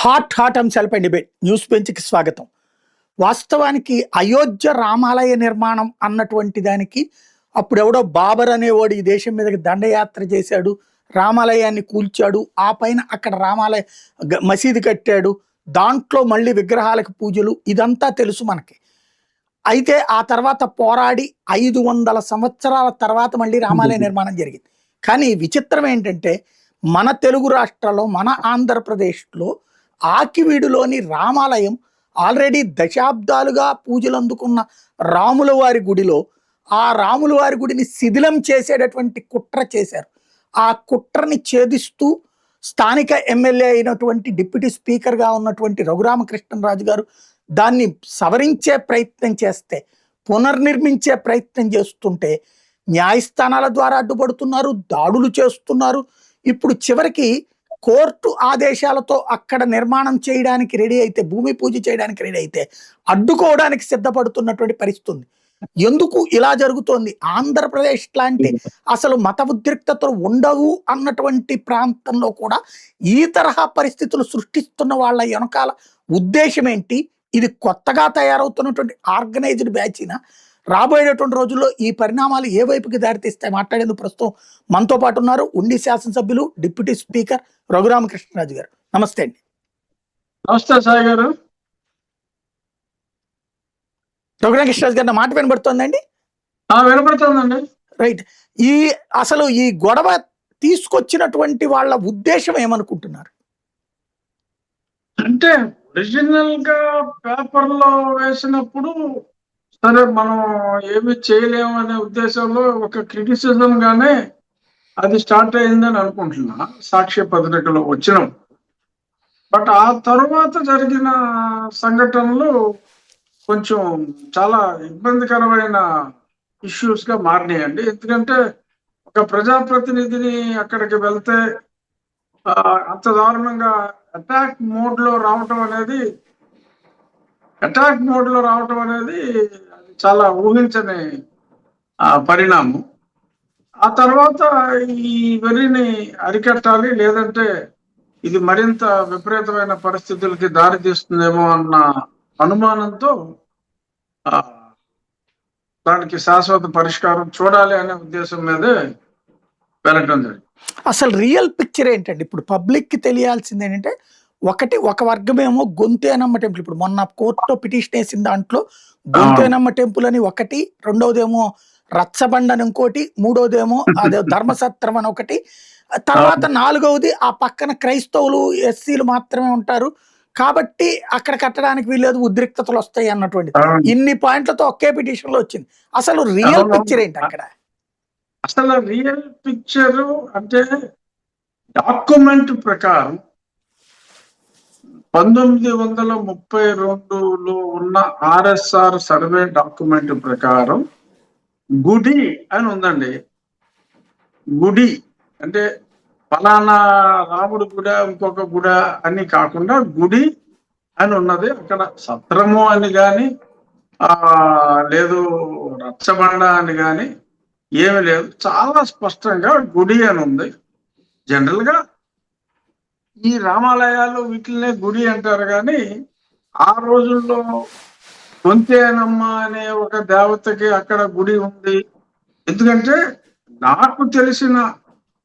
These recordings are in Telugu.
హాట్ అంశాలపై డిబేట్ న్యూస్ బెంచ్కి స్వాగతం. వాస్తవానికి అయోధ్య రామాలయ నిర్మాణం అన్నటువంటి దానికి అప్పుడెవడో బాబర్ అనేవాడు ఈ దేశం మీదకి దండయాత్ర చేశాడు, రామాలయాన్ని కూల్చాడు, ఆ పైన అక్కడ రామాలయ మసీదు కట్టాడు, దాంట్లో మళ్ళీ విగ్రహాలకు పూజలు, ఇదంతా తెలుసు మనకి. అయితే ఆ తర్వాత పోరాడి 500 సంవత్సరాల తర్వాత మళ్ళీ రామాలయ నిర్మాణం జరిగింది. కానీ విచిత్రం ఏంటంటే మన తెలుగు రాష్ట్రాల్లో, మన ఆంధ్రప్రదేశ్లో ఆకివీడులోని రామాలయం ఆల్రెడీ దశాబ్దాలుగా పూజలు అందుకున్న రాముల వారి గుడిలో ఆ రాముల వారి గుడిని శిథిలం చేసేటటువంటి కుట్ర చేశారు. ఆ కుట్రని ఛేదిస్తూ స్థానిక ఎమ్మెల్యే అయినటువంటి డిప్యూటీ స్పీకర్గా ఉన్నటువంటి రఘురామకృష్ణరాజు గారు దాన్ని సవరించే ప్రయత్నం చేస్తే, పునర్నిర్మించే ప్రయత్నం చేస్తుంటే న్యాయస్థానాల ద్వారా అడ్డుపడుతున్నారు, దాడులు చేస్తున్నారు. ఇప్పుడు చివరికి కోర్టు ఆదేశాలతో అక్కడ నిర్మాణం చేయడానికి రెడీ అయితే, భూమి పూజ చేయడానికి రెడీ అయితే అడ్డుకోవడానికి సిద్ధపడుతున్నటువంటి పరిస్థితి ఉంది. ఎందుకు ఇలా జరుగుతోంది? ఆంధ్రప్రదేశ్ లాంటి అసలు మత ఉద్రిక్తతలు ఉండవు అన్నటువంటి ప్రాంతంలో కూడా ఈ తరహా పరిస్థితులు సృష్టిస్తున్న వాళ్ళ వెనకాల ఉద్దేశం ఏంటి? ఇది కొత్తగా తయారవుతున్నటువంటి ఆర్గనైజ్డ్ బ్యాచినా? రాబోయేటువంటి రోజుల్లో ఈ పరిణామాలు ఏ వైపుకి దారితీస్తాయి? మాట్లాడేందుకు ప్రస్తుతం మనతో పాటు ఉన్నారు ఉండి శాసనసభ్యులు, డిప్యూటీ స్పీకర్ రఘురామకృష్ణరాజు గారు. నమస్తే అండి. నమస్తే సాయి గారు. రఘురామకృష్ణరాజు గారు, నా మాట వినబడుతోందండి? వినపడుతుందండి. రైట్. అసలు ఈ గొడవ తీసుకొచ్చినటువంటి వాళ్ళ ఉద్దేశం ఏమనుకుంటున్నారు? అంటే ఒరిజినల్ గా పేపర్ లో వేసినప్పుడు సరే మనం ఏమి చేయలేము అనే ఉద్దేశంలో ఒక క్రిటిసిజం గానే అది స్టార్ట్ అయిందని అనుకుంటున్నా, సాక్ష్య పత్రికలో వచ్చిన. బట్ ఆ తర్వాత జరిగిన సంఘటనలు కొంచెం చాలా ఇబ్బందికరమైన ఇష్యూస్ గా మారినాయండి. ఎందుకంటే ఒక ప్రజాప్రతినిధిని అక్కడికి వెళ్తే అంత దారుణంగా అటాక్ మోడ్ లో రావటం అనేది చాలా ఊహించని పరిణామం. ఆ తర్వాత ఈ వెర్రిని అరికట్టాలి, లేదంటే ఇది మరింత విపరీతమైన పరిస్థితులకి దారి తీస్తుందేమో అన్న అనుమానంతో దానికి శాశ్వత పరిష్కారం చూడాలి అనే ఉద్దేశం మీదే వెళ్ళటం జరిగింది. అసలు రియల్ పిక్చర్ ఏంటండి? ఇప్పుడు పబ్లిక్ కి తెలియాల్సింది ఏంటంటే, ఒక వర్గమేమో గొంతేనమ్మ టెంపుల్, ఇప్పుడు మొన్న కోర్టులో పిటిషన్ వేసిన దాంట్లో గొంతేనమ్మ టెంపుల్ అని ఒకటి, రెండవదేమో రచ్చబండ అని ఇంకోటి, మూడోదేమో అదే ధర్మసత్రం అని ఒకటి, తర్వాత నాలుగవది ఆ పక్కన క్రైస్తవులు, ఎస్సీలు మాత్రమే ఉంటారు కాబట్టి అక్కడ కట్టడానికి వీల్లేదు, ఉద్రిక్తతలు వస్తాయి అన్నటువంటి ఇన్ని పాయింట్లతో ఒకే పిటిషన్ లో వచ్చింది. అసలు రియల్ పిక్చర్ ఏంటి అక్కడ? అసలు రియల్ పిక్చర్ అంటే డాక్యుమెంట్ ప్రకారం 1932లో ఉన్న ఆర్ఎస్ఆర్ సర్వే డాక్యుమెంట్ ప్రకారం గుడి అని ఉందండి. గుడి అంటే ఫలానా రాముడి గుడ, ఇంకొక గుడ అని కాకుండా గుడి అని ఉన్నది. అక్కడ సత్రము అని కానీ లేదు రచ్చబండ అని కానీ ఏమి లేదు, చాలా స్పష్టంగా గుడి అని ఉంది. జనరల్ గా ఈ రామాలయాలు వీటినే గుడి అంటారు, కానీ ఆ రోజుల్లో గొంతేనమ్మ అనే ఒక దేవతకి అక్కడ గుడి ఉంది. ఎందుకంటే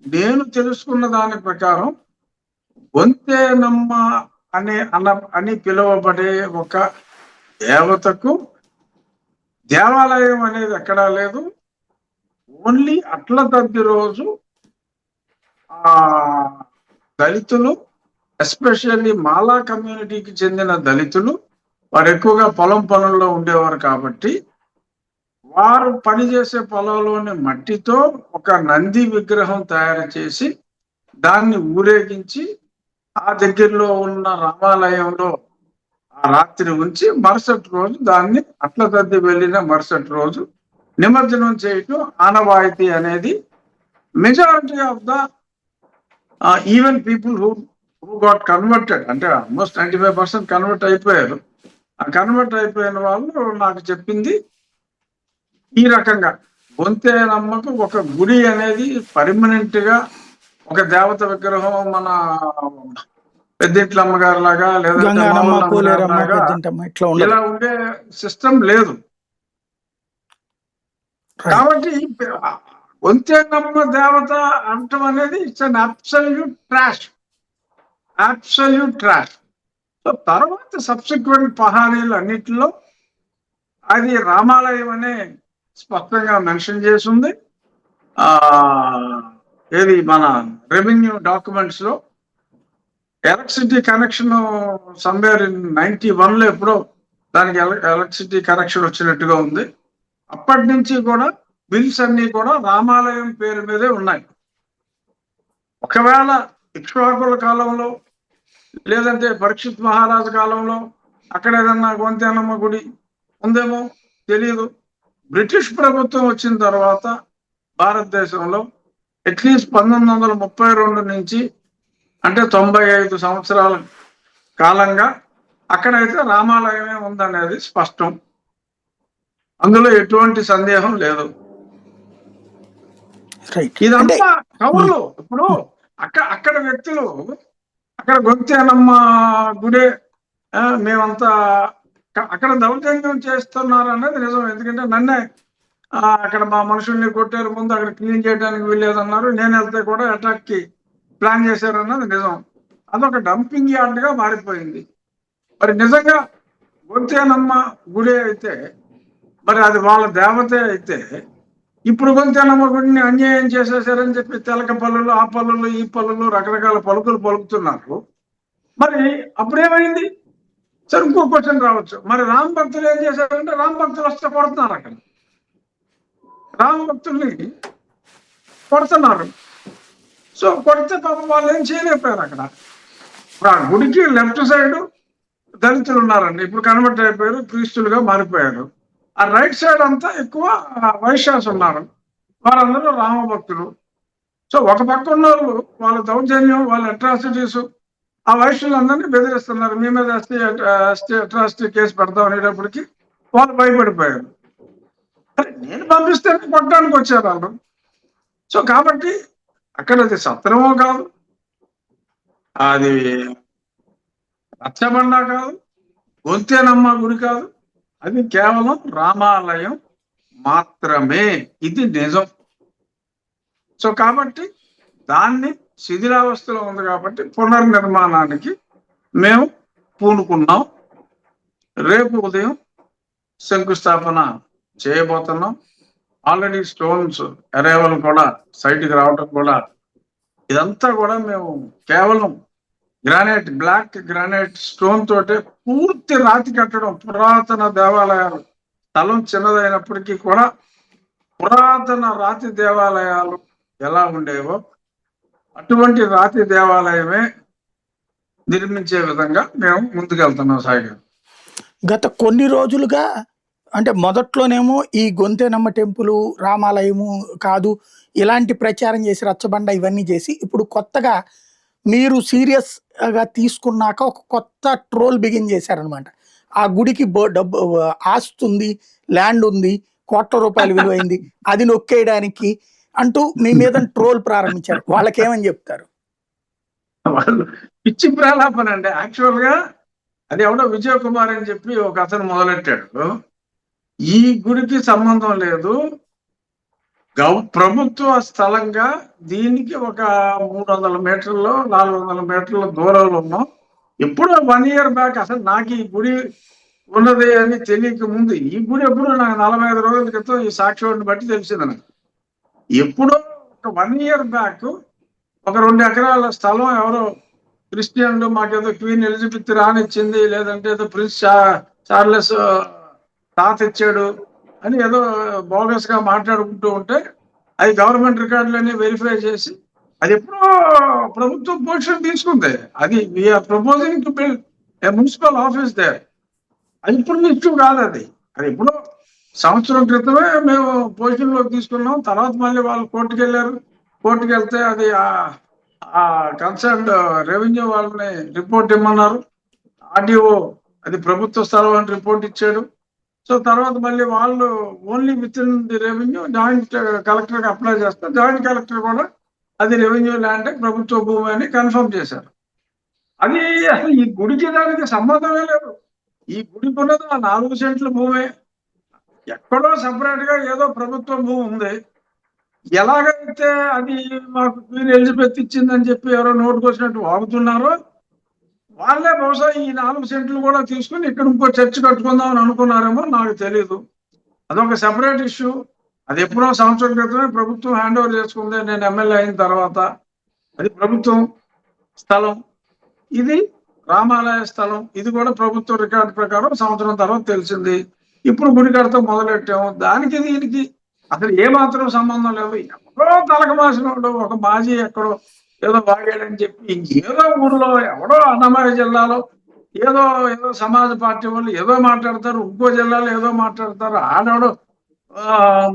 నేను తెలుసుకున్న దాని ప్రకారం గొంతేనమ్మ అని పిలువబడే ఒక దేవతకు దేవాలయం అనేది ఎక్కడా లేదు. ఓన్లీ అట్ల తద్ది రోజు దళితులు, ఎస్పెషల్లీ మాలా కమ్యూనిటీకి చెందిన దళితులు, వారు ఎక్కువగా పొలం పనుల్లో ఉండేవారు కాబట్టి వారు పనిచేసే పొలంలోని మట్టితో ఒక నంది విగ్రహం తయారు చేసి దాన్ని ఊరేగించి ఆ దగ్గరలో ఉన్న రామాలయంలో ఆ రాత్రి ఉంచి మరుసటి రోజు దాన్ని అట్ల తద్ది వెళ్ళిన మరుసటి రోజు నిమజ్జనం చేయటం ఆనవాయితీ అనేది majority of the even people who got converted, అంటే ఆల్మోస్ట్ 95% కన్వర్ట్ అయిపోయారు. ఆ కన్వర్ట్ అయిపోయిన వాళ్ళు నాకు చెప్పింది ఈ రకంగా, గొంతేనమ్మకు ఒక గుడి అనేది పర్మనెంట్ గా ఒక దేవత విగ్రహం మన పెద్దింట్ల అమ్మగారు లాగా లేదంటే గంగానమ్మ, మామూలు అమ్మగారు పోలేరమ్మ, లాగా పెద్దింటమ్మ ఇట్లా ఉండదు. ఇలా ఉండే సిస్టమ్ లేదు. రైట్. కాబట్టి వంతేనమ్మ దేవత అంటం అనేది it's an absolute trash, absolute trash. So తర్వాత సబ్సిక్వెంట్ పహానీలు అన్నిటిలో అది రామాలయం అనే స్పష్టంగా మెన్షన్ చేసి ఉంది. ఏది మన రెవెన్యూ డాక్యుమెంట్స్ లో ఎలక్ట్రిసిటీ కనెక్షన్ సమ్వేర్ ఇన్ 91 లో ఎప్పుడో దానికి ఎలక్ట్రిసిటీ కనెక్షన్ వచ్చినట్టుగా ఉంది. అప్పటి నుంచి కూడా బిల్స్ అన్ని కూడా రామాలయం పేరు మీదే ఉన్నాయి. ఒకవేళ ఇక్ష్వాకుల కాలంలో లేదంటే పరీక్షిత్ మహారాజు కాలంలో అక్కడ ఏదన్నా గొంతేనమ్మ గుడి ఉందేమో తెలియదు. బ్రిటిష్ ప్రభుత్వం వచ్చిన తర్వాత భారతదేశంలో అట్లీస్ట్ 1932 నుంచి అంటే 95 సంవత్సరాల కాలంగా అక్కడైతే రామాలయమే ఉందనేది స్పష్టం. అందులో ఎటువంటి సందేహం లేదు. రైట్. అంటే ఇదంతా కవర్లు. ఇప్పుడు అక్కడ వ్యక్తులు అక్కడ గొంతేనమ్మ గుడే మేమంతా అక్కడ దౌర్జన్యం చేస్తున్నారు అనేది నిజం. ఎందుకంటే నన్నే అక్కడ మా మనుషుల్ని కొట్టారు, ముందు అక్కడ క్లీన్ చేయడానికి వీల్లేదన్నారు. నేను వెళ్తే కూడా అటాక్ కి ప్లాన్ చేశారన్నది నిజం. అదొక డంపింగ్ యార్డ్ గా మారిపోయింది. మరి నిజంగా గొంతేనమ్మ గుడి అయితే మరి అది వాళ్ళ దేవతే అయితే ఇప్పుడు గొంతేనమ్మ గుడిని అన్యాయం చేసేసారని చెప్పి తెలక పల్లులు, ఆ పల్లులు, ఈ పల్లులు రకరకాల పలుకులు పలుకుతున్నారు. మరి అప్పుడేమైంది? సరే, ఇంకో క్వశ్చన్ రావచ్చు. మరి రామ భక్తులు ఏం చేశారంటే రామ భక్తులు వస్తే కొడుతున్నారు. అక్కడ రామ భక్తుల్ని కొడుతున్నారు. సో కొడితే పాపం వాళ్ళు ఏం చేయలేకపోయారు. అక్కడ ఇప్పుడు ఆ గుడికి లెఫ్ట్ సైడ్ దళితులు ఉన్నారండి, ఇప్పుడు కన్వర్ట్ అయిపోయారు, క్రీస్తులుగా మారిపోయారు. ఆ రైట్ సైడ్ అంతా ఎక్కువ వైశ్యాస్ ఉన్నారు, వారందరూ రామ భక్తులు. సో ఒక పక్క ఉన్న వాళ్ళు వాళ్ళ దౌర్జన్యం, వాళ్ళ అట్రాసిటీస్, ఆ వైశ్యులందరినీ బెదిరిస్తున్నారు. మీ మీద అట్రాసిటీ కేసు పెడతాం అనేటప్పటికి వాళ్ళు భయపడిపోయారు. నేను పంపిస్తే కొట్టడానికి వచ్చారు వాళ్ళు. సో కాబట్టి అక్కడ అది సత్రమో కాదు, అది రచ్చబండ కాదు, గొంతేనమ్మ గుడి కాదు, అది కేవలం రామాలయం మాత్రమే. ఇది నిజం. సో కాబట్టి దాన్ని శిథిలావస్థలో ఉంది కాబట్టి పునర్నిర్మాణానికి మేము పూనుకున్నాం. రేపు ఉదయం శంకుస్థాపన చేయబోతున్నాం. ఆల్రెడీ స్టోన్స్ అరైవల్ కూడా సైట్కి రావడం కూడా, ఇదంతా కూడా మేము కేవలం గ్రానైట్, బ్లాక్ గ్రానైట్ స్టోన్ తోటే పూర్తి రాతి కట్టడం. పురాతన దేవాలయాలు, స్థలం చిన్నదైనప్పటికీ కూడా పురాతన రాతి దేవాలయాలు ఎలా ఉండేవో అటువంటి రాతి దేవాలయమే నిర్మించే విధంగా మేము ముందుకెళ్తున్నాం. సాయి గారు, గత కొన్ని రోజులుగా అంటే మొదట్లోనేమో ఈ గొంతేనమ్మ టెంపుల్ రామాలయము కాదు ఇలాంటి ప్రచారం చేసి రచ్చబండ ఇవన్నీ చేసి, ఇప్పుడు కొత్తగా మీరు సీరియస్గా తీసుకున్నాక ఒక కొత్త ట్రోల్ బిగిన్ చేశారనమాట. ఆ గుడికి డబ్బు ఆస్తి ఉంది, ల్యాండ్ ఉంది, కోట్ల రూపాయలు విలువైంది, అది నొక్కేయడానికి అంటూ మీ మీద ట్రోల్ ప్రారంభించారు. వాళ్ళకేమని చెప్తారు? వాళ్ళు పిచ్చి ప్రలాపన అండి. యాక్చువల్ గా అది ఎవడో విజయ్ కుమార్ అని చెప్పి ఒక అతను మొదలెట్టాడు. ఈ గుడికి సంబంధం లేదు, ప్రభుత్వ స్థలంగా దీనికి ఒక 300 మీటర్లు 400 మీటర్ల దూరంలో ఉన్నాం. ఎప్పుడో 1 year బ్యాక్ అసలు నాకు ఈ గుడి ఉన్నది అని తెలియక ముందు, ఈ గుడి ఎప్పుడు నాకు 45 రోజుల క్రితం ఈ సాక్షిని బట్టి తెలిసింది నాకు. ఎప్పుడో ఒక 1 year బ్యాక్ ఒక 2 ఎకరాల స్థలం ఎవరో క్రిస్టియన్లు మాకేదో క్వీన్ ఎలిజబెత్ రానిచ్చింది, లేదంటే ఏదో ప్రిన్స్ చార్లెస్ తాత ఇచ్చాడు అని ఏదో బోగస్ గా మాట్లాడుకుంటూ ఉంటే, అది గవర్నమెంట్ రికార్డులన్నీ వెరిఫై చేసి అది ఎప్పుడో ప్రభుత్వం పొజిషన్ తీసుకుంది. అది we are proposing to build a municipal office there. అది ఇప్పుడు ఇష్యూ కాదు. అది ఎప్పుడో సంవత్సరం క్రితమే మేము పొజిషన్ లోకి తీసుకున్నాం. తర్వాత మళ్ళీ వాళ్ళు కోర్టుకు వెళ్ళారు. కోర్టుకు వెళ్తే అది ఆ కన్సర్న్ రెవెన్యూ వాళ్ళని రిపోర్ట్ ఇమ్మన్నారు. ఆర్డీఓ అది ప్రభుత్వ స్థలం అని రిపోర్ట్ ఇచ్చాడు. సో తర్వాత మళ్ళీ వాళ్ళు only with in the revenue joint కలెక్టర్కి అప్లై చేస్తారు. జాయింట్ కలెక్టర్ కూడా అది రెవెన్యూ ల్యాండ్ ప్రభుత్వ భూమి అని కన్ఫర్మ్ చేశారు. అది అసలు ఈ గుడికి దానికి సంబంధమే లేదు. ఈ గుడికి ఉన్నది ఆ 4 సెంట్ల భూమే. ఎక్కడో సెపరేట్ గా ఏదో ప్రభుత్వ భూమి ఉంది. ఎలాగైతే అది మాకు క్వీన్ ఎలిజబెత్ ఇచ్చిందని చెప్పి ఎవరో నోటుకొచ్చినట్టు వాగుతున్నారో, వాళ్ళే బహుశా ఈ 4 సెంట్లు కూడా తీసుకుని ఇక్కడ ఇంకో చర్చ్ కట్టుకుందాం అని అనుకున్నారేమో నాకు తెలీదు. అదొక సెపరేట్ ఇష్యూ. అది ఎప్పుడో సంవత్సరం క్రితమే ప్రభుత్వం హ్యాండ్ ఓవర్ చేసుకుంది నేను ఎమ్మెల్యే అయిన తర్వాత. అది ప్రభుత్వం స్థలం. ఇది రామాలయ స్థలం. ఇది కూడా ప్రభుత్వ రికార్డు ప్రకారం సంవత్సరం తర్వాత తెలిసింది. ఇప్పుడు గుడి కడతాం మొదలెట్టాము. దానికి దీనికి అసలు ఏమాత్రం సంబంధం లేదు. ఎవరో తలకు మాసినోడు ఒక మాజీ ఎక్కడో ఏదో వాగాడని చెప్పి ఇంకేదో ఊర్లో ఎవడో అన్నమయ్య జిల్లాలో ఏదో ఏదో సమాజ పార్టీ వాళ్ళు ఏదో మాట్లాడతారు, ఇంకో జిల్లాలో ఏదో మాట్లాడతారు. ఆడవాడు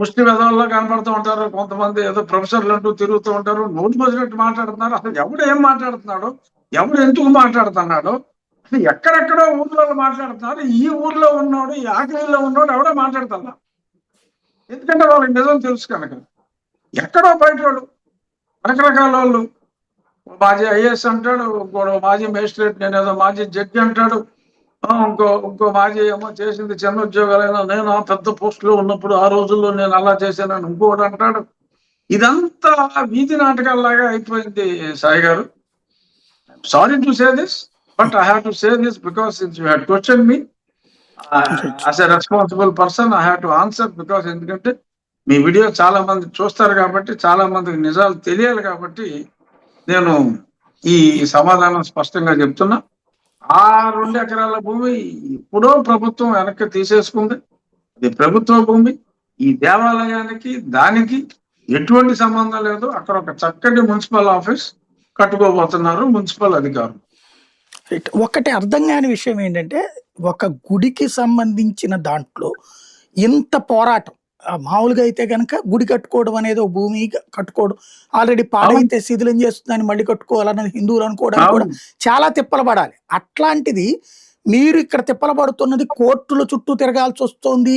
ముస్లిం వెధవల్లో కనపడుతూ ఉంటారు కొంతమంది, ఏదో ప్రొఫెసర్లు అంటూ తిరుగుతూ ఉంటారు, నోటు వచ్చినట్టు మాట్లాడుతున్నారు. అసలు ఎవడు ఏం మాట్లాడుతున్నాడు, ఎవడు ఎందుకు మాట్లాడుతున్నాడు, అసలు ఎక్కడెక్కడో ఊర్లో మాట్లాడుతున్నారు. ఈ ఊర్లో ఉన్నోడు, ఈ ఆఖరిలో ఉన్నోడు ఎవడో మాట్లాడుతున్నా. ఎందుకంటే వాళ్ళకి నిజం తెలుసు కనుక. ఎక్కడో బయట వాళ్ళు రకరకాల వాళ్ళు మాజీ ఐఏఎస్ అంటాడు, ఇంకోడు మాజీ మేజిస్ట్రేట్, నేను ఏదో మాజీ జడ్జి అంటాడు, ఇంకో మాజీ ఏమో చేసింది చిన్న ఉద్యోగాలైనా నేను ఆ పెద్ద పోస్ట్ లో ఉన్నప్పుడు ఆ రోజుల్లో నేను అలా చేశానని ఇంకోటి అంటాడు. ఇదంతా వీధి నాటకాల్లాగా అయిపోయింది సాయి గారు. Sorry to say this, but I have to say this because since you had question me as a responsible person I have to answer. Because ఎందుకంటే మీ వీడియో చాలా మంది చూస్తారు కాబట్టి, చాలా మందికి నిజాలు తెలియాలి కాబట్టి నేను ఈ సమాధానం స్పష్టంగా చెప్తున్నా. ఆ 2 ఎకరాల భూమి ఎప్పుడో ప్రభుత్వం వెనక్కి తీసేసుకుంది. అది ప్రభుత్వ భూమి. ఈ దేవాలయానికి దానికి ఎటువంటి సంబంధం లేదు. అక్కడ ఒక చక్కటి మున్సిపల్ ఆఫీస్ కట్టుకోబోతున్నారు మున్సిపల్ అధికారులు. ఒకటి అర్థం కాని విషయం ఏంటంటే, ఒక గుడికి సంబంధించిన దాంట్లో ఇంత పోరాటం. మామూలుగా అయితే గనక గుడి కట్టుకోవడం అనేది ఒక భూమి కట్టుకోవడం, ఆల్రెడీ పాడైతే శిథిలం చేస్తుందని మళ్ళీ కట్టుకోవాలన్నది హిందువులు అనుకోవడానికి కూడా చాలా తిప్పలు పడాలి. అట్లాంటిది మీరు ఇక్కడ తిప్పలు పడుతున్నది కోర్టుల చుట్టూ తిరగాల్సి వస్తుంది,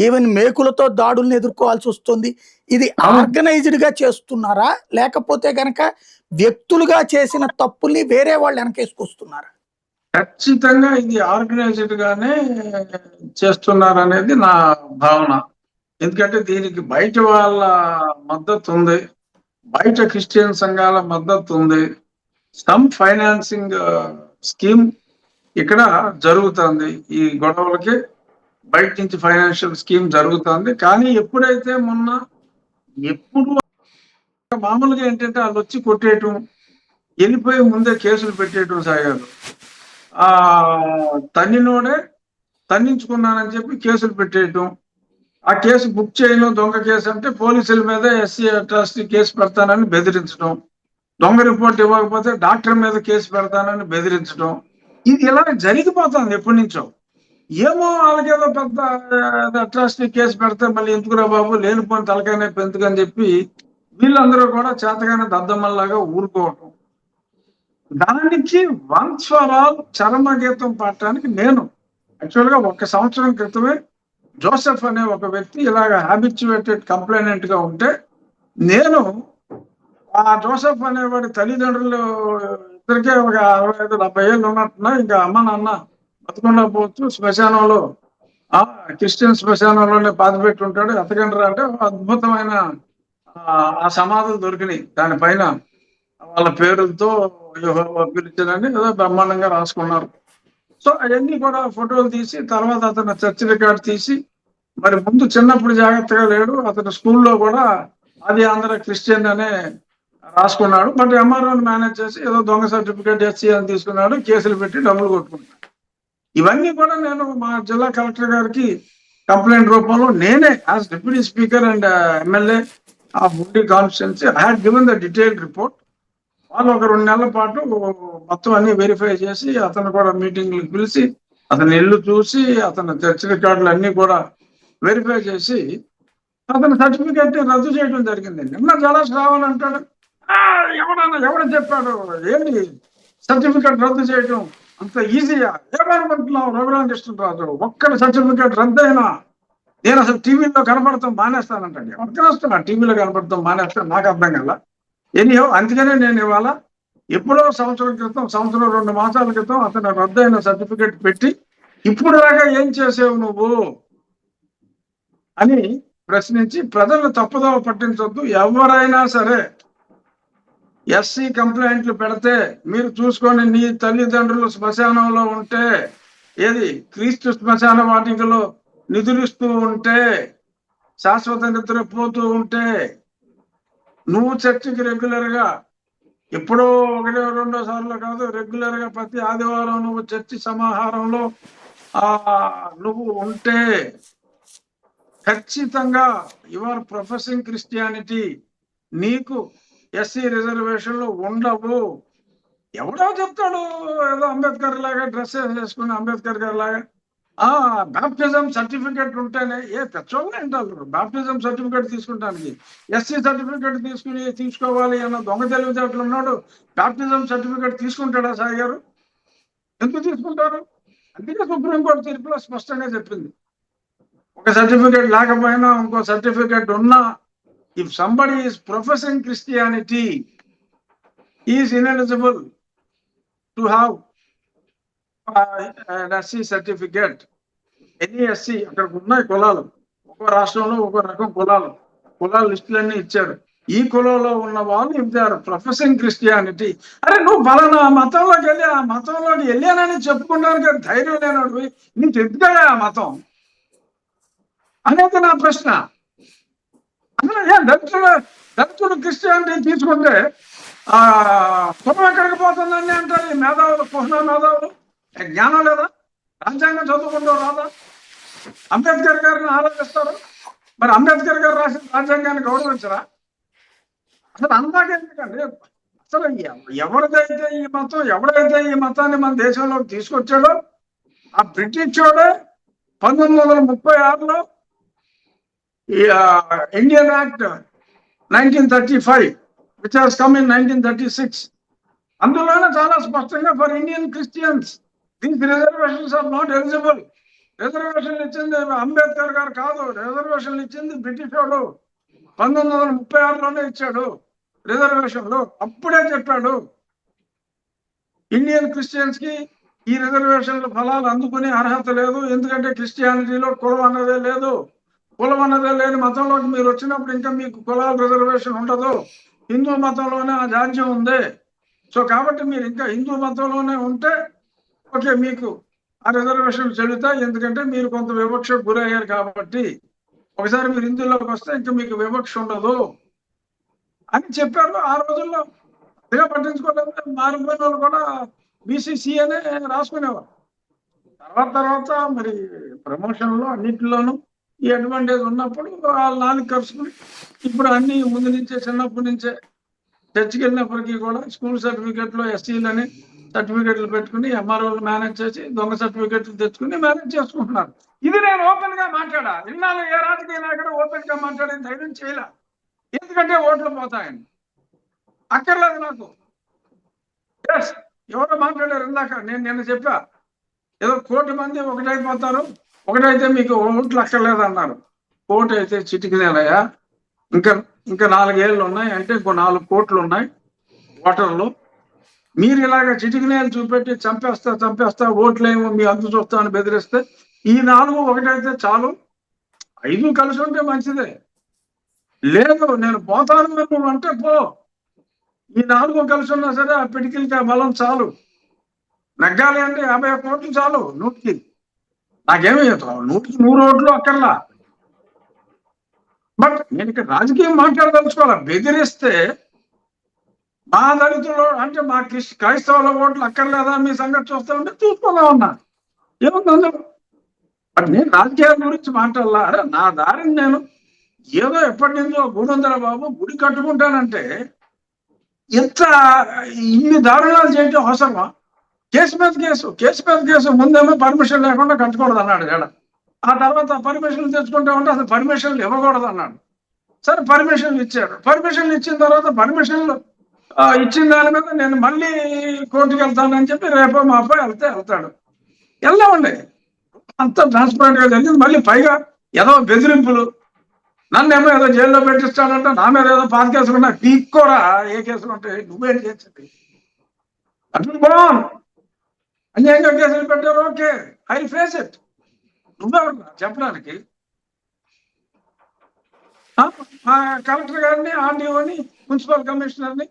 ఈవెన్ మేకులతో దాడుల్ని ఎదుర్కోవాల్సి వస్తుంది. ఇది ఆర్గనైజ్డ్ గా చేస్తున్నారా, లేకపోతే గనక వ్యక్తులుగా చేసిన తప్పుల్ని వేరే వాళ్ళు వెనకేసుకొస్తున్నారా? ఖచ్చితంగా ఇది ఆర్గనైజ్డ్ గానే చేస్తున్నారు అనేది నా భావన. ఎందుకంటే దీనికి బయట వాళ్ళ మద్దతు ఉంది, బయట క్రిస్టియన్ సంఘాల మద్దతు ఉంది. సమ్ ఫైనాన్సింగ్ స్కీమ్ ఇక్కడ జరుగుతుంది. ఈ గొడవలకి బయట నుంచి ఫైనాన్షియల్ స్కీమ్ జరుగుతుంది. కానీ ఎప్పుడైతే ఎప్పుడు మామూలుగా ఏంటంటే వాళ్ళు వచ్చి కొట్టేయటం, వెళ్ళిపోయి ముందే కేసులు పెట్టేయటం సాగారు. తన్నినోడే తన్నించుకున్నానని చెప్పి కేసులు పెట్టేయటం, ఆ కేసు బుక్ చేయను, దొంగ కేసు అంటే పోలీసుల మీద ఎస్సీ అట్రాసిటీ కేసు పెడతానని బెదిరించడం, దొంగ రిపోర్ట్ ఇవ్వకపోతే డాక్టర్ మీద కేసు పెడతానని బెదిరించడం, ఇది ఇలా జరిగిపోతుంది ఎప్పటి నుంచో. ఏమో వాళ్ళకేదో పెద్ద అట్రాసిటీ కేసు పెడితే మళ్ళీ ఎందుకురా బాబు లేనిపోని తలకైనా పెందుకని చెప్పి వీళ్ళందరూ కూడా చేతగానే దద్దమ్మల్లాగా ఊరుకోవటం. దానికి వన్స్ ఫర్ ఆల్ చరమగీతం పాడటానికి నేను యాక్చువల్గా 1 సంవత్సరం క్రితమే జోసెఫ్ అనే ఒక వ్యక్తి ఇలాగ హ్యాబిచ్యువేటెడ్ కంప్లైనెంట్ గా ఉంటే, నేను ఆ జోసెఫ్ అనేవాడి తల్లిదండ్రులు ఇద్దరికే ఒక 65-70 ఏళ్ళు ఉన్నట్టున్నా, ఇంకా అమ్మ నాన్న బతకుండా పోవచ్చు, శ్మశానంలో క్రిస్టియన్ శ్మశానంలోనే పాతిపెట్టి ఉంటాడు, ఎతకండ్రా అంటే అద్భుతమైన ఆ సమాధులు దొరికినాయి. దానిపైన వాళ్ళ పేరులతో పిలిచారని ఏదో బ్రహ్మాండంగా రాసుకున్నారు. సో అవన్నీ కూడా ఫోటోలు తీసి తర్వాత అతను చర్చ్ రికార్డ్ తీసి, మరి ముందు చిన్నప్పుడు జాగ్రత్తగా లేడు, అతను స్కూల్లో కూడా అది ఆంధ్ర క్రిస్టియన్ అనే రాసుకున్నాడు. బట్ ఎంఆర్ఓని మేనేజ్ చేసి ఏదో దొంగ సర్టిఫికేట్ ఎస్సీ అని తీసుకున్నాడు, కేసులు పెట్టి డబ్బులు కొట్టుకున్నాడు. ఇవన్నీ కూడా నేను మా జిల్లా కలెక్టర్ గారికి కంప్లైంట్ రూపంలో నేనే as deputy speaker and MLA of Undi constituency I had given the detailed report. వాళ్ళు ఒక 2 నెలల పాటు మొత్తం అన్ని వెరిఫై చేసి, అతను కూడా మీటింగ్లకు పిలిచి, అతని ఇల్లు చూసి, అతని చర్చ్ రికార్డులు అన్ని కూడా వెరిఫై చేసి అతని సర్టిఫికేట్ రద్దు చేయడం జరిగింది. నిన్న జలాస్ రావాలంటాడు, ఎవడు చెప్పాడు ఏంటి సర్టిఫికేట్ రద్దు చేయడం అంత ఈజీయా? ఏమనుకుంటున్నావు రఘురామకృష్ణరాజు? ఒక్కడి సర్టిఫికేట్ రద్దయినా నేను అసలు టీవీలో కనపడతాం మానేస్తానంటాడు. ఎవరికి వస్తున్నా టీవీలో కనపడతాం మానేస్తాను, నాకు అర్థం కల. ఎనీహో అందుకనే నేను ఇవాళ ఎప్పుడో సంవత్సరం 2 మాసాల క్రితం అతను రద్దయిన సర్టిఫికెట్ పెట్టి ఇప్పుడు దాకా ఏం చేసావు నువ్వు అని ప్రశ్నించి ప్రజలు తప్పుదోవ పట్టించొద్దు. ఎవరైనా సరే ఎస్సీ కంప్లైంట్లు పెడితే మీరు చూసుకొని నీ తల్లిదండ్రులు శ్మశానంలో ఉంటే, ఏది క్రీస్తు శ్మశాన వాటికలో నిద్రిస్తూ ఉంటే, శాశ్వత నిద్ర పోతూ ఉంటే, నువ్వు చర్చికి రెగ్యులర్ గా ఎప్పుడో 1-2 సార్లు కాదు, రెగ్యులర్ గా ప్రతి ఆదివారం నువ్వు చర్చి సమాహారంలో నువ్వు ఉంటే ఖచ్చితంగా యువర్ ప్రొఫెసింగ్ క్రిస్టియానిటీ, నీకు ఎస్సీ రిజర్వేషన్లు ఉండవు. ఎవడో చెప్తాడు ఏదో అంబేద్కర్ లాగా డ్రెస్ వేసుకుని అంబేద్కర్ గారి లాగా బాప్టిజం సర్టిఫికెట్ ఉంటేనే పెచ్చోళ్ళు ఏంటారు బాప్టిజం సర్టిఫికెట్ తీసుకుంటానికి. ఎస్సీ సర్టిఫికెట్ తీసుకోవాలి అన్న దొంగ తెలివితేటలు ఉన్నాడు. బాప్టిజం సర్టిఫికెట్ తీసుకుంటాడా సాయి గారు? ఎందుకు తీసుకుంటారు? అందుకే సుప్రీంకోర్టు తీర్పులో స్పష్టంగా చెప్పింది, ఒక సర్టిఫికెట్ లేకపోయినా ఇంకో సర్టిఫికెట్ ఉన్నా, if somebody is professing Christianity, he is ineligible to have an SC certificate. Any SC, అక్కడ ఉన్నాయి కులాలు, ఒక్కో రాష్ట్రంలో ఒక్కో రకం కులాల లిస్టులన్నీ ఇచ్చారు. ఈ కులంలో ఉన్న వాళ్ళు if they are professing Christianity, అరే నువ్వు పలానా మతంలోకి వెళ్ళి ఆ మతంలోకి వెళ్ళానని చెప్పుకోవడానికి ధైర్యం లేనోడు నీకు ఎందుకలే ఆ మతం అనేది నా ప్రశ్న. అసలు దళితుడు క్రిస్టియానిటీ తీసుకుంటే కులం ఎక్కడికి పోతుందని అంటారు ఈ మేధావులు, కుహనా మేధావులు. జ్ఞానం లేదా? రాజ్యాంగం చదువుకుంటూ రాదా? అంబేద్కర్ గారిని ఆలోచిస్తారు. మరి అంబేద్కర్ గారు రాసిన రాజ్యాంగాన్ని గౌరవించరా? అసలు అందాక ఎందుకండి? అసలు ఎవరైతే ఈ మతాన్ని మన దేశంలోకి తీసుకొచ్చాడో ఆ బ్రిటిష్ వాడే 1936లో Indian Act 1935, which has come in 1936. అందులోనే చాలా స్పష్టంగా for Indian Christians these reservations are not eligible. రిజర్వేషన్లు ఇచ్చింది అంబేద్కర్ గారు కాదు, రిజర్వేషన్లు ఇచ్చింది బ్రిటిష్ వాడు. 1936లోనే ఇచ్చాడు రిజర్వేషన్లు. అప్పుడే చెప్పాడు ఇండియన్ క్రిస్టియన్స్ కి ఈ రిజర్వేషన్ల ఫలాలు అందుకునే అర్హత లేదు, ఎందుకంటే క్రిస్టియానిటీలో కులం అన్నదే లేదు. కులం అన్నదే లేని మతంలోకి మీరు వచ్చినప్పుడు ఇంకా మీకు కులాల రిజర్వేషన్ ఉండదు. హిందూ మతంలోనే ఆ జాడ్యం ఉంది. సో కాబట్టి మీరు ఇంకా హిందూ మతంలోనే ఉంటే ఓకే, మీకు ఆ రిజర్వేషన్ చెల్లుతాయి, ఎందుకంటే మీరు కొంత వివక్షకు గురయ్యారు కాబట్టి. ఒకసారి మీరు హిందువులోకి వస్తే ఇంకా మీకు వివక్ష ఉండదు అని చెప్పారు. ఆ రోజుల్లో అదిగా పట్టించుకోలేదు. మారిపోయిన వాళ్ళు కూడా బీసీసీ అనే రాసుకునేవారు. తర్వాత మరి ప్రమోషన్లో అన్నింటిలోనూ ఈ అడ్వాంటేజ్ ఉన్నప్పుడు వాళ్ళు నాలుగు కలుసుకుని ఇప్పుడు అన్ని ముందు నుంచే చిన్నప్పటి నుంచే చర్చికి వెళ్ళినప్పటికీ కూడా స్కూల్ సర్టిఫికెట్లో ఎస్సీలని సర్టిఫికెట్లు పెట్టుకుని ఎంఆర్ఓలు మేనేజ్ చేసి దొంగ సర్టిఫికెట్లు తెచ్చుకుని మేనేజ్ చేసుకుంటున్నారు. ఇది నేను ఓపెన్ గా మాట్లాడా. ఇన్నాళ్ళు ఏ రాజకీయ నాయకుడు ఓపెన్ గా మాట్లాడే ధైర్యం చేయలే, ఎందుకంటే ఓట్లు పోతాయని. అక్కర్లేదు నాకు. ఎస్, ఎవరో మాట్లాడారు ఇందాక, నేను నిన్న చెప్పా, ఏదో 1 కోటి మంది ఒకటైపోతారు, ఒకటైతే మీకు ఓట్లు అక్కర్లేదు అన్నారు. కోటి అయితే చిటికినేలయ్యా, ఇంకా 4 ఏళ్ళు ఉన్నాయి, అంటే ఇంకో 4 కోట్లు ఉన్నాయి ఓటర్లు. మీరు ఇలాగ చిటికినేలు చూపెట్టి చంపేస్తా ఓట్లేమో మీ అంతు చూస్తా అని బెదిరిస్తే ఈ 4 ఒకటైతే చాలు. 5 కలిసి ఉంటే మంచిదే. లేదు నేను పోతాను నువ్వు అంటే పో. ఈ 4 కలిసి ఉన్నా సరే ఆ పిడికిలకి బలం చాలు. నగ్గాలి అంటే 50 కోట్లు చాలు 100కి. నాకేమీ 100కి 100 ఓట్లు అక్కర్లా. బట్ నేను ఇక్కడ రాజకీయం మాట్లాడదలుచుకోవాలా. బెదిరిస్తే మా దళితులు అంటే మా క్రైస్తవుల ఓట్లు అక్కర్లేదా మీ సంగతి చూస్తా ఉంటే చూసుకుందాం అన్నా, ఏముంది అందులో. బట్ నేను రాజకీయాల గురించి మాట్లాడాలా? అరే నా దారిని నేను ఏదో ఎప్పటి నుంచో గుడి బాబు, గుడి కట్టుకుంటానంటే ఎంత ఇన్ని దారుణాలు చేయటం అవసరమా? కేసు మీద కేసు ముందేమో పర్మిషన్ లేకుండా కట్టుకూడదు అన్నాడు జడ. ఆ తర్వాత పర్మిషన్లు తెచ్చుకుంటా ఉంటే అసలు పర్మిషన్లు ఇవ్వకూడదు అన్నాడు. సరే పర్మిషన్లు ఇచ్చాడు. పర్మిషన్లు ఇచ్చిన తర్వాత పర్మిషన్లు ఇచ్చిన దాని మీద నేను మళ్ళీ కోర్టుకు వెళ్తానని చెప్పి రేపో మాపో వెళ్తాడు. వెళ్దామండి, అంతా ట్రాన్స్పరెంట్ గా జరిగింది. మళ్ళీ పైగా ఏదో బెదిరింపులు, నన్నేమో ఏదో జైల్లో పెట్టిస్తాడంటే నా మీద ఏదో 5 కేసులు ఉన్నాయి. పీక్కోరా ఏ కేసులు ఉంటాయి, నువ్వేం చేసింది అటు బాగుంది, అన్యాయంగా కేసులు పెట్టారు, ఓకే, ఐ ఫేస్ ఇట్. నువ్వెవరు చెప్పడానికి? కలెక్టర్ గారిని, ఆర్డీఓని, మున్సిపల్ కమిషనర్ని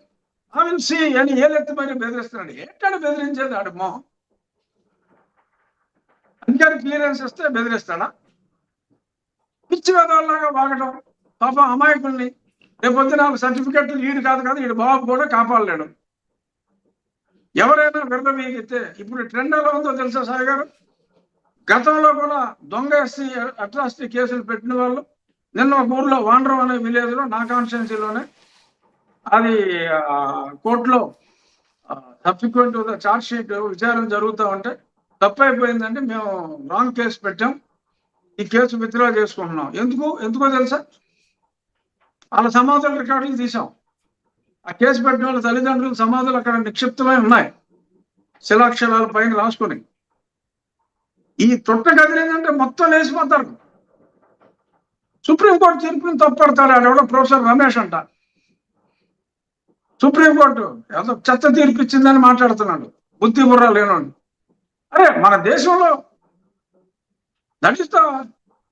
ఐ విల్ సి అని ఏలెత్తి మరి బెదిరిస్తున్నాడు. ఏంటాడు బెదిరించేది? ఆడమ్మో అధికారి క్లియరెన్స్ ఇస్తే బెదిరిస్తాడా? పిచ్చి వేదాల్లాగా వాగడం. పాపం అమాయకుల్ని రేపొద్దున సర్టిఫికెట్లు ఈడు కాదు కదా, ఈడు బాబు కూడా కాపాడలేడు. ఎవరైనా విడదీగితే ఇప్పుడు ట్రెండ్ ఎలా ఉందో తెలుసా సాయి గారు? గతంలో కూడా దొంగ ఎస్సీ అట్రాసిటీ కేసులు పెట్టిన వాళ్ళు నిన్న ఒక ఊర్లో వాండ్రం అనే విలేజ్ లో, నా కాన్స్టిట్యున్సీలోనే, అది కోర్టులో సబ్సిక్వెంట్ చార్జ్ షీట్ విచారణ జరుగుతూ ఉంటే తప్పు అయిపోయిందంటే మేము రాంగ్ కేసు పెట్టాం, ఈ కేసు విత్డ్రా చేసుకుంటున్నాం. ఎందుకో తెలుసా? వాళ్ళ సమాధుల రికార్డులు తీసాం. ఆ కేసు పెట్టిన వాళ్ళ తల్లిదండ్రుల సమాధులు అక్కడ నిక్షిప్తమై ఉన్నాయి, శిలాక్షరాల పైన రాసుకుని. ఈ తొట్ట కదిలిందంటే మొత్తం లేచిపోతారు. సుప్రీంకోర్టు తీర్పుని తప్పడతాడు ఆడెవడో ప్రొఫెసర్ రమేష్ అంట. సుప్రీంకోర్టు ఏదో చెత్త తీర్పు ఇచ్చిందని మాట్లాడుతున్నాడు, బుద్ధి బుర్ర లేనోడు. అరే మన దేశంలో that is the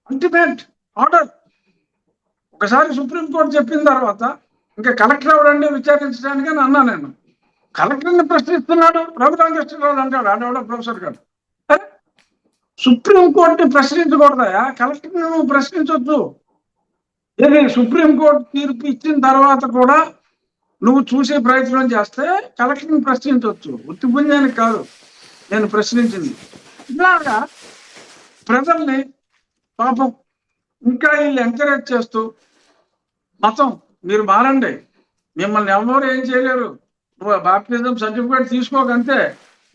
ultimate order. ఒకసారి సుప్రీంకోర్టు చెప్పిన తర్వాత ఇంకా కలెక్టర్ ఎవడండి విచారించడానికి అని అన్నా నేను. కలెక్టర్ని ప్రశ్నిస్తున్నాడు రఘురామకృష్ణరాజు అంటాడు ఆడెవడో ప్రొఫెసర్ గారు. అరే సుప్రీంకోర్టుని ప్రశ్నించకూడదా? కలెక్టర్ని నువ్వు ప్రశ్నించొద్దు. ఇది సుప్రీంకోర్టు తీర్పు ఇచ్చిన తర్వాత కూడా నువ్వు చూసే ప్రయత్నం చేస్తే కలెక్టర్ని ప్రశ్నించవచ్చు, ఉత్తి పుణ్యానికి కాదు నేను ప్రశ్నించింది. ఇలాగా ప్రజల్ని పాపం ఇంకా వీళ్ళు ఎంకరేజ్ చేస్తూ, మతం మీరు మారండి, మిమ్మల్ని ఎవరు ఏం చేయలేరు, నువ్వు బాప్టిజం సర్టిఫికేట్ తీసుకోకంతే,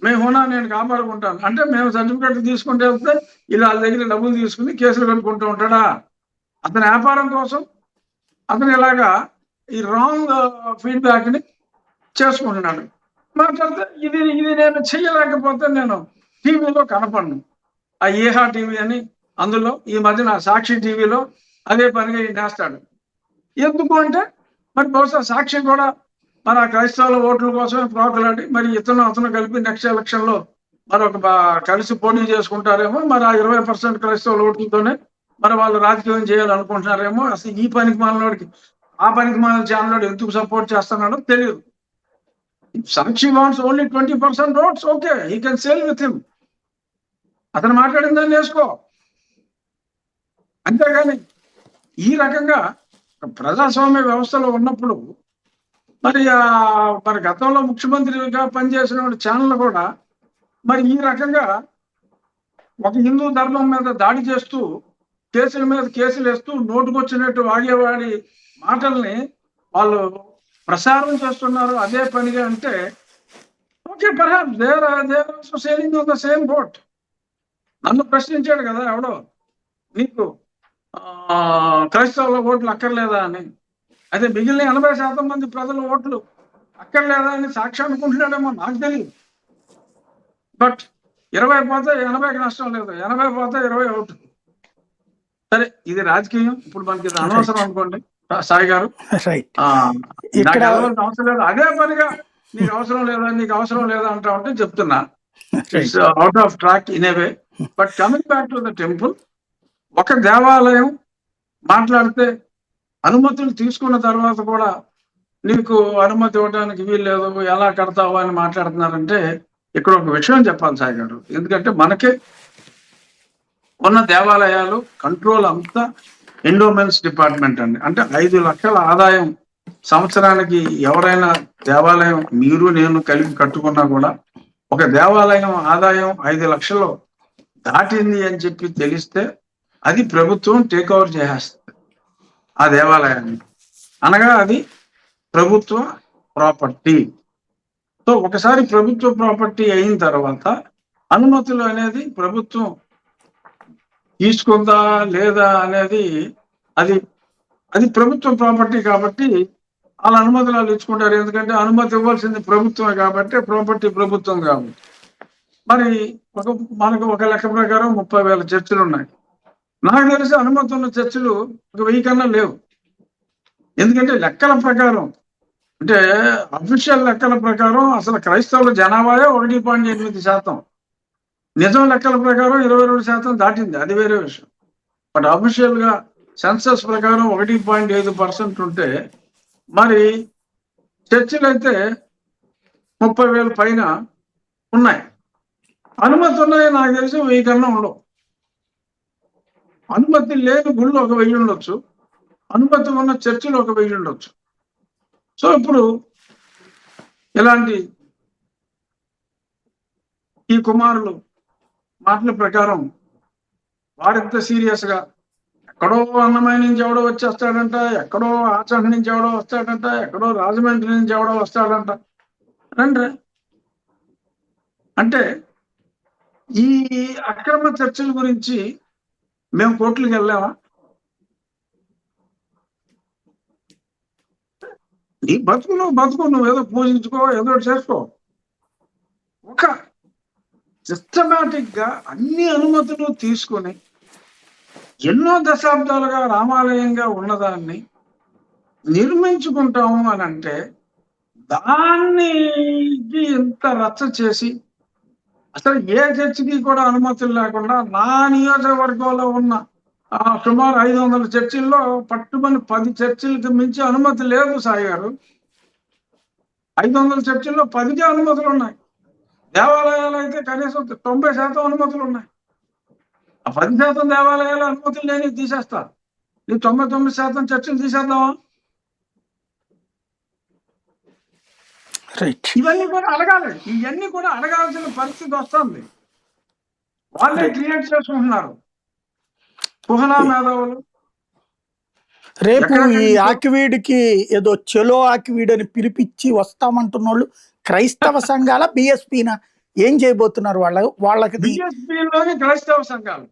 మేమున్నా నేను కాపాడుకుంటాను అంటే, మేము సర్టిఫికేట్ తీసుకుంటే వస్తే ఇలా వాళ్ళ దగ్గర డబ్బులు తీసుకుని కేసులు కనుక్కుంటూ ఉంటాడా? అతని వ్యాపారం కోసం అతను ఇలాగా ఈ రాంగ్ ఫీడ్బ్యాక్ ని చేసుకుంటున్నాడు. మాట్లాడితే ఇది నేను చెయ్యలేకపోతే నేను టీవీలో కనపడను. ఆ ఏహా టీవీ అని అందులో ఈ మధ్యన సాక్షి టీవీలో అదే పనిగా వేస్తాడు. ఎందుకు అంటే మరి బహుశా సాక్షి కూడా మరి ఆ క్రైస్తవుల ఓట్ల కోసమే ప్రోకలాడి మరి అతను కలిపి నెక్స్ట్ ఎలక్షన్ లో మరొక కలిసి పోటీ చేసుకుంటారేమో, మరి ఆ 20% క్రైస్తవుల ఓట్లతోనే మరి వాళ్ళు రాజకీయం చేయాలనుకుంటున్నారేమో. అసలు ఈ పనికి మాలినోడికి ఆ పనికి మాలిన ఛానల్ ఎందుకు సపోర్ట్ చేస్తున్నాడో తెలియదు. Sakshi wants only 20% votes, okay, he can sail with him. అతను మాట్లాడిందని వేసుకో. అంతేగాని ఈ రకంగా ప్రజాస్వామ్య వ్యవస్థలో ఉన్నప్పుడు మరి మరి గతంలో ముఖ్యమంత్రిగా పనిచేసిన ఛానల్ కూడా మరి ఈ రకంగా ఒక హిందూ ధర్మం మీద దాడి చేస్తూ, కేసుల మీద కేసులు వేస్తూ, నోటుకొచ్చినట్టు వాగేవాడి మాటల్ని వాళ్ళు ప్రసారం చేస్తున్నారు అదే పనిగా అంటే, okay, perhaps they are also sailing on the same boat. నన్ను ప్రశ్నించాడు కదా ఎవడో, నీకు క్రైస్తవుల ఓట్లు అక్కర్లేదా అని. అయితే మిగిలిన 80% మంది ప్రజల ఓట్లు అక్కర్లేదా అని సాక్షి అనుకుంటున్నాడేమో నాకు తెలియదు. బట్ 20 పోతే 80కి నష్టం లేదు, 80 పోతే 20 అవుట్. సరే, ఇది రాజకీయం, ఇప్పుడు మనకి ఇది అనవసరం అనుకోండి సాయి గారు. నాకు ఎవరికి అవసరం లేదు, అదే పనిగా నీకు అవసరం లేదా అంటా ఉంటే చెప్తున్నా, it's out of track in a way. But coming back to the temple, ఒక దేవాలయం మాట్లాడితే అనుమతులు తీసుకున్న తర్వాత కూడా నీకు అనుమతి ఇవ్వడానికి వీల్లేదు, ఎలా కడతావు అని మాట్లాడుతున్నారంటే ఇక్కడ ఒక విషయం చెప్పాలి సాయి గారు. ఎందుకంటే మనకే ఉన్న దేవాలయాలు కంట్రోల్ అంతా ఎండోమెంట్స్ డిపార్ట్మెంట్ అండి. అంటే 5 లక్షల ఆదాయం సంవత్సరానికి ఎవరైనా దేవాలయం మీరు నేను కలిపి కట్టుకున్నా కూడా ఒక దేవాలయం ఆదాయం 5 లక్షలు దాటింది అని చెప్పి తెలిస్తే అది ప్రభుత్వం టేక్ ఓవర్ చేసేస్తుంది ఆ దేవాలయాన్ని. అనగా అది ప్రభుత్వ ప్రాపర్టీ. సో ఒకసారి ప్రభుత్వ ప్రాపర్టీ అయిన తర్వాత అనుమతులు అనేది ప్రభుత్వం తీసుకుందా లేదా అనేది అది ప్రభుత్వ ప్రాపర్టీ కాబట్టి వాళ్ళ అనుమతులు ఇచ్చుకుంటారు. ఎందుకంటే అనుమతి ఇవ్వాల్సింది ప్రభుత్వమే కాబట్టి, ప్రాపర్టీ ప్రభుత్వం కాబట్టి. మరి మనకు ఒక లెక్క ప్రకారం 30,000 చర్చిలు ఉన్నాయి. నాకు తెలిసి అనుమతి ఉన్న చర్చిలు 1,000 కన్నా లేవు. ఎందుకంటే లెక్కల ప్రకారం అంటే అఫీషియల్ లెక్కల ప్రకారం అసలు క్రైస్తవుల జనాభాయే 1.8%. నిజం లెక్కల ప్రకారం 22% దాటింది, అది వేరే విషయం. బట్ అఫీషియల్ గా సెన్సస్ ప్రకారం 1.5% ఉంటే, మరి చర్చిలు అయితే 30,000 పైన ఉన్నాయి. అనుమతి ఉన్నాయి నాకు తెలిసి 1000 కన్నా ఉండవు. అనుమతి లేని గుళ్ళు 1000 ఉండొచ్చు, అనుమతి ఉన్న చర్చిలు 1000 ఉండొచ్చు. సో ఇప్పుడు ఇలాంటి ఈ కుమారులు మాటల ప్రకారం వారెంత సీరియస్ గా ఎక్కడో అన్నమయ్య నుంచి ఎవడో వచ్చేస్తాడంట, ఎక్కడో ఆచరణ నుంచి ఎవడో వస్తాడంట, ఎక్కడో రాజమండ్రి నుంచి ఎవడో వస్తాడంట. రండి. అంటే ఈ అక్రమ చర్చల గురించి మేము కోర్టులకు వెళ్ళామా? నీ బతుకు నువ్వు ఏదో పూజించుకో, ఏదో చేసుకో. ఒక సిస్టమేటిక్ గా అన్ని అనుమతులు తీసుకొని ఎన్నో దశాబ్దాలుగా రామాలయంగా ఉన్నదాన్ని నిర్మించుకుంటాము అని అంటే, దాన్ని ఇంత రచ్చ చేసి అసలు ఏ చర్చికి కూడా అనుమతులు లేకుండా నా నియోజకవర్గంలో ఉన్న సుమారు 500 చర్చిల్లో పట్టుమని 10 చర్చిలకు మించి అనుమతి లేదు సాయి గారు. 500 చర్చిల్లో 10కే అనుమతులు ఉన్నాయి. దేవాలయాలు అయితే కనీసం 90% అనుమతులు ఉన్నాయి. ఆ 10% దేవాలయాలు అనుమతులు లేని తీసేస్తారు. ఈ 99% చర్చలు తీసేద్దామా? ఇవన్నీ కూడా అడగాలి. ఇవన్నీ కూడా అడగాల్సిన పరిస్థితి వస్తుంది. వాళ్ళే క్రియేట్ చేసుకుంటున్నారు కుహనా మేధావులు. రేపు ఈ ఆకివీడికి ఏదో చెలో ఆకివీడ్ అని పిలిపించి వస్తామంటున్నోళ్ళు క్రైస్తవ సంఘాల బిఎస్పీనా ఏం చేయబోతున్నారు? వాళ్ళకి బిఎస్పీలోని క్రైస్తవ సంఘాలు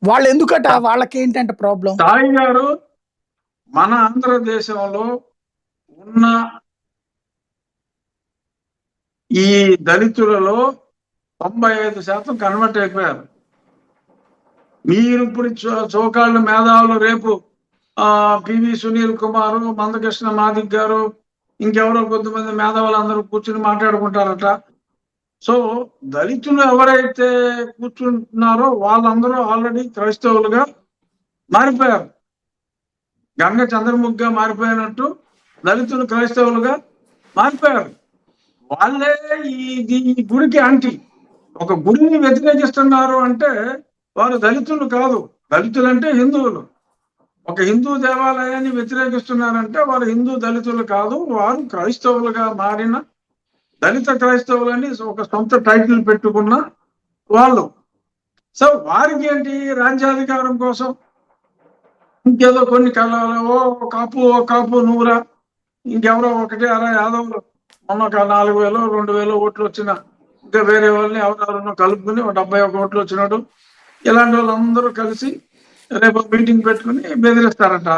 వాళ్ళు ఎందుకట? వాళ్ళకి ఏంటంటే ప్రాబ్లం? సాయి గారు, మన ఆంధ్రదేశంలో ఉన్న ఈ దళితులలో 95% కన్వర్ట్ అయిపోయారు. మీరు ఇప్పుడు చోకాళ్ళు మేధావులు రేపు పివి సునీల్ కుమార్, మందకృష్ణ మాదిక్ గారు, ఇంకెవరో కొంతమంది మేధావులు అందరూ కూర్చుని మాట్లాడుకుంటారట. సో దళితులు ఎవరైతే కూర్చుంటున్నారో వాళ్ళందరూ ఆల్రెడీ క్రైస్తవులుగా మారిపోయారు. గంగ చంద్రముఖిగా మారిపోయినట్టు దళితులు క్రైస్తవులుగా మారిపోయారు. వాళ్ళే ఈ గుడికి అంటి ఒక గుడిని వ్యతిరేకిస్తున్నారు అంటే వారు దళితులు కాదు. దళితులు అంటే హిందువులు. ఒక హిందూ దేవాలయాన్ని వ్యతిరేకిస్తున్నారంటే వారు హిందూ దళితులు కాదు, వారు క్రైస్తవులుగా మారిన దళిత క్రైస్తవులని ఒక సొంత టైటిల్ పెట్టుకున్న వాళ్ళు. సో వారికి ఏంటి, రాజ్యాధికారం కోసం ఇంకేదో కొన్ని కళలో ఓ కాపు నూరా, ఇంకెవరో ఒకటి అలా యాదవులు మొన్న 4,000 2,000 ఓట్లు వచ్చిన ఇంకా వేరే వాళ్ళని ఎవరెవరినో కలుపుకుని 71 ఓట్లు వచ్చినట్టు ఇలాంటి వాళ్ళందరూ కలిసి రేపు మీటింగ్ పెట్టుకుని బెదిరిస్తారట.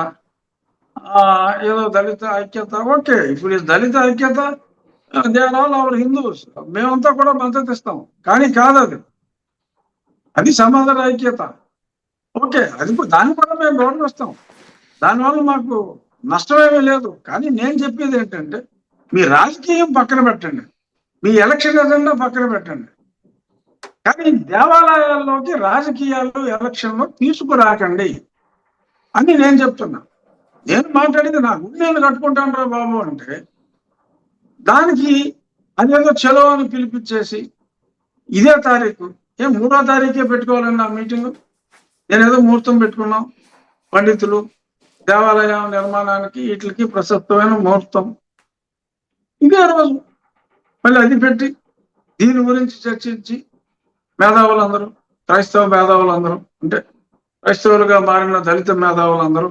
ఏదో దళిత ఐక్యత. ఓకే, ఇప్పుడు దళిత ఐక్యత, they are all our Hindus, మేమంతా కూడా మద్దతు ఇస్తాం. కానీ కాదు అది సమాజ ఐక్యత. ఓకే, అది దాన్ని కూడా మేము గౌరవిస్తాం. దానివల్ల మాకు నష్టమేమీ లేదు. కానీ నేను చెప్పేది ఏంటంటే, మీ రాజకీయం పక్కన పెట్టండి, మీ ఎలక్షన్ ఎజెండా పక్కన పెట్టండి, కానీ దేవాలయాల్లోకి రాజకీయాలు ఎలక్షన్లో తీసుకురాకండి అని నేను చెప్తున్నా. నేను మాట్లాడింది నా గుడి నేను కట్టుకుంటాను రా బాబు అంటే, దానికి అదేదో చలో అని పిలిపించేసి ఇదే తారీఖు 3వ తారీఖే పెట్టుకోవాలండి ఆ మీటింగ్. నేనేదో ముహూర్తం పెట్టుకున్నాం, పండితులు దేవాలయ నిర్మాణానికి వీటికి ప్రసక్తమైన ముహూర్తం ఇదే రోజు, మళ్ళీ అది పెట్టి దీని గురించి చర్చించి మేధావులందరూ, క్రైస్తవ మేధావులందరూ, అంటే క్రైస్తవులుగా మారిన దళిత మేధావులందరూ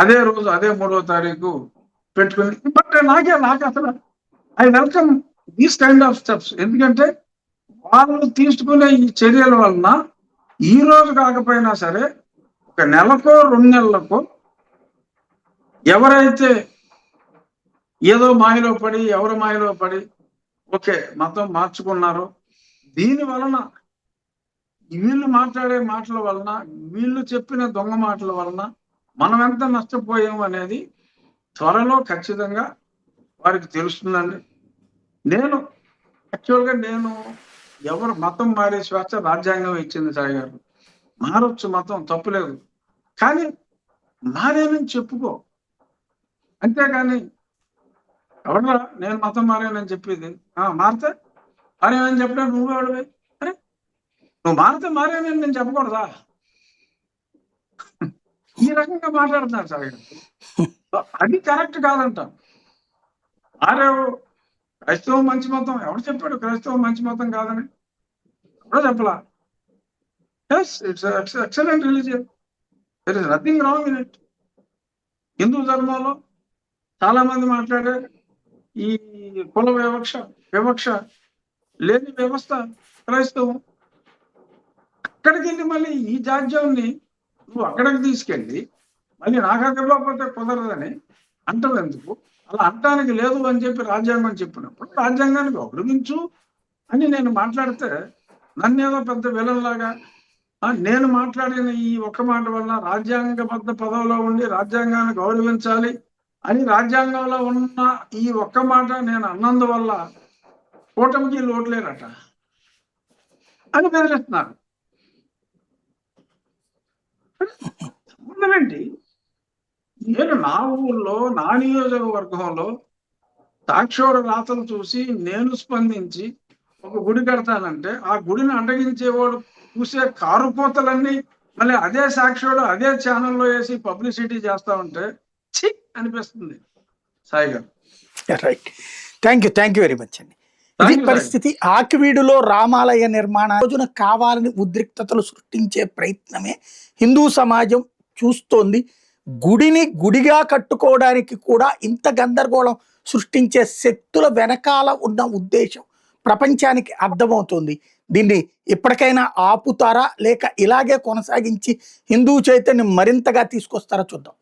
అదే రోజు అదే 3వ తారీఖు పెట్టుకుని. బట్ నాకు అసలు I welcome these kind of steps. ఎందుకంటే వాళ్ళు తీసుకునే ఈ చర్యల వలన ఈ రోజు కాకపోయినా సరే ఒక నెలకో 2 నెలలకో ఎవరైతే ఏదో మాయలో పడి ఎవరి మాయలో పడి ఓకే మతం మార్చుకున్నారో, దీని వలన వీళ్ళు మాట్లాడే మాటల వలన, వీళ్ళు చెప్పిన దొంగ మాటల వలన మనం ఎంత నష్టపోయాం అనేది త్వరలో ఖచ్చితంగా వారికి తెలుస్తుందండి. నేను యాక్చువల్‌గా ఎవరు మతం మారే స్వేచ్ఛ రాజ్యాంగం ఇచ్చింది సాయి గారు. మారొచ్చు మతం తప్పులేదు. కానీ మారానని చెప్పుకో. అంతేగాని ఎవడ్రా నేను మతం మారానని చెప్పేది? మారితే మారానని చెప్పడానికి నువ్వెవడివి? అరే! నువ్వు మారితే మారానని నేను చెప్పకూడదా? ఈ రకంగా మాట్లాడుతున్నారు సాయి గారు. అది కరెక్ట్ కాదంటాను. మారావు క్రైస్తవం మంచి మతం. ఎవడు చెప్పాడు క్రైస్తవం మంచి మతం కాదని? ఎవడో చెప్పలా. Yes, it's excellent religion. There is nothing wrong in it. Hindu ధర్మంలో చాలా మంది మాట్లాడారు. ఈ కుల వివక్ష లేని వ్యవస్థ క్రైస్తవం. అక్కడికెళ్ళి మళ్ళీ ఈ జాడ్యాన్ని నువ్వు అక్కడికి తీసుకెళ్ళి మళ్ళీ నాకు ఇవ్వకపోతే కుదరదని అంటావు ఎందుకు? అలా అంటానికి లేదు అని చెప్పి రాజ్యాంగం చెప్పినప్పుడు రాజ్యాంగాన్ని గౌరవించు అని నేను మాట్లాడితే నన్నేదో పెద్ద విలన్లాగా నేను మాట్లాడిన ఈ ఒక్క మాట వల్ల రాజ్యాంగబద్ధ పదవిలో ఉండి రాజ్యాంగాన్ని గౌరవించాలి అని రాజ్యాంగంలో ఉన్న ఈ ఒక్క మాట నేను అన్నందువల్ల కూటమికి లోట్లేరట అని బెదిరిస్తున్నారు. ఉండవేంటి? నేను నా ఊళ్ళో నా నియోజకవర్గంలో సాక్షోర రాతలు చూసి నేను స్పందించి ఒక గుడి కడతానంటే ఆ గుడిని అడ్డగించేవాడు చూసే కారుపోతలన్నీ మళ్ళీ అదే సాక్షోడు అదే ఛానల్లో వేసి పబ్లిసిటీ చేస్తా ఉంటే ఛీ అనిపిస్తుంది సాయి గారు. Right. Thank you very much అండి. ఇది పరిస్థితి. ఆకివీడులో రామాలయ నిర్మాణం రోజున కావాలని ఉద్రిక్తతలు సృష్టించే ప్రయత్నమే హిందూ సమాజం చూస్తోంది. గుడిని గుడిగా కట్టుకోవడానికి కూడా ఇంత గందరగోళం సృష్టించే శక్తుల వెనకాల ఉన్న ఉద్దేశం ప్రపంచానికి అర్థమవుతుంది. దీన్ని ఎప్పటికైనా ఆపుతారా లేక ఇలాగే కొనసాగించి హిందూ చైతన్యం మరింతగా తీసుకొస్తారా చూద్దాం.